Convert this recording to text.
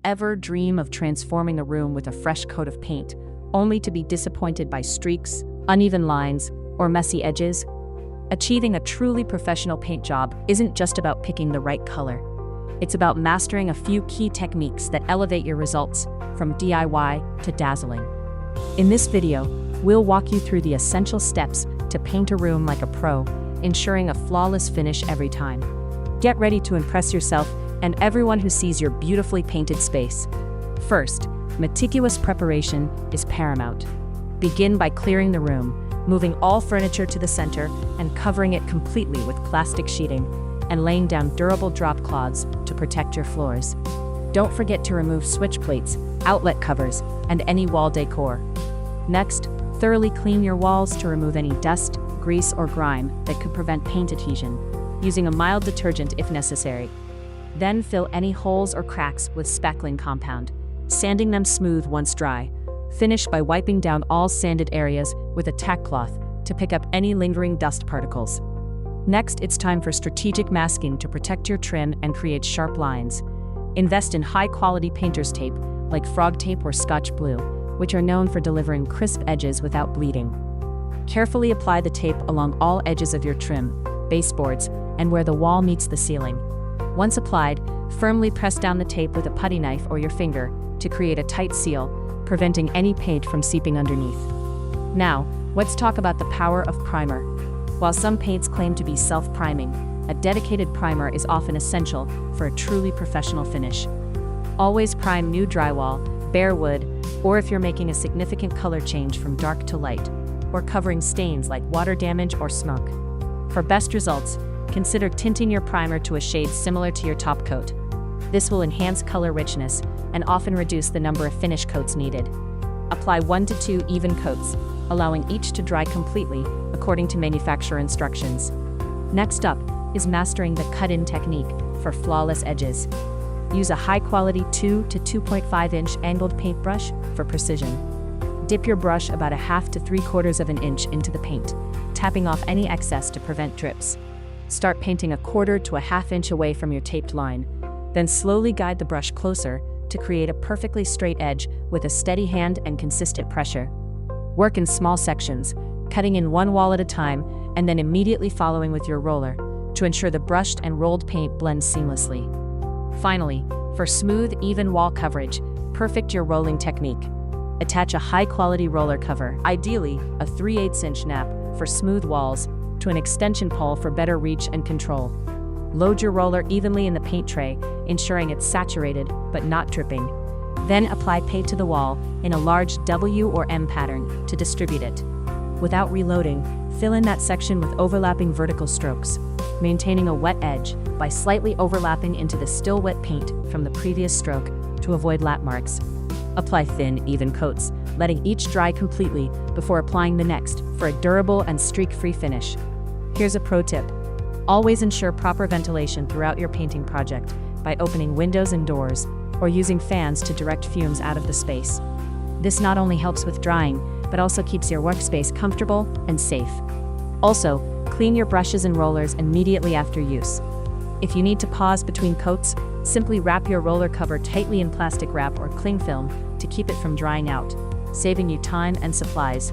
ever dream of transforming a room with a fresh coat of paint, only to be disappointed by streaks, uneven lines, or messy edges? Achieving a truly professional paint job isn't just about picking the right color. It's about mastering a few key techniques that elevate your results from DIY to dazzling. In this video, we'll walk you through the essential steps to paint a room like a pro, ensuring a flawless finish every time. Get ready to impress yourself and everyone who sees your beautifully painted space. First, meticulous preparation is paramount. Begin by clearing the room, moving all furniture to the center and covering it completely with plastic sheeting, and laying down durable drop cloths to protect your floors. Don't forget to remove switch plates, outlet covers, and any wall decor. Next, thoroughly clean your walls to remove any dust, grease, or grime that could prevent paint adhesion, using a mild detergent if necessary. Then fill any holes or cracks with spackling compound, sanding them smooth once dry. Finish by wiping down all sanded areas with a tack cloth to pick up any lingering dust particles. Next, it's time for strategic masking to protect your trim and create sharp lines. Invest in high-quality painter's tape like frog tape or Scotch Blue, which are known for delivering crisp edges without bleeding. Carefully apply the tape along all edges of your trim, baseboards, and where the wall meets the ceiling. Once applied, firmly press down the tape with a putty knife or your finger to create a tight seal, preventing any paint from seeping underneath. Now, let's talk about the power of primer. While some paints claim to be self-priming, a dedicated primer is often essential for a truly professional finish. Always prime new drywall, bare wood, or if you're making a significant color change from dark to light, or covering stains like water damage or smoke. For best results, consider tinting your primer to a shade similar to your top coat. This will enhance color richness and often reduce the number of finish coats needed. Apply 1 to 2 even coats, allowing each to dry completely according to manufacturer instructions. Next up is mastering the cut-in technique for flawless edges. Use a high-quality 2 to 2.5 inch angled paintbrush for precision. Dip your brush about 1/2 to 3/4 of an inch into the paint, tapping off any excess to prevent drips. Start painting 1/4 to 1/2 inch away from your taped line. Then slowly guide the brush closer to create a perfectly straight edge with a steady hand and consistent pressure. Work in small sections, cutting in one wall at a time and then immediately following with your roller to ensure the brushed and rolled paint blends seamlessly. Finally, for smooth, even wall coverage, perfect your rolling technique. Attach a high-quality roller cover, ideally a 3/8 inch nap for smooth walls, to an extension pole for better reach and control. Load your roller evenly in the paint tray, ensuring it's saturated but not dripping. Then apply paint to the wall in a large W or M pattern to distribute it. Without reloading, fill in that section with overlapping vertical strokes, maintaining a wet edge by slightly overlapping into the still wet paint from the previous stroke to avoid lap marks. Apply thin, even coats, letting each dry completely before applying the next for a durable and streak-free finish. Here's a pro tip. Always ensure proper ventilation throughout your painting project by opening windows and doors or using fans to direct fumes out of the space. This not only helps with drying, but also keeps your workspace comfortable and safe. Also, clean your brushes and rollers immediately after use. If you need to pause between coats, simply wrap your roller cover tightly in plastic wrap or cling film to keep it from drying out, saving you time and supplies.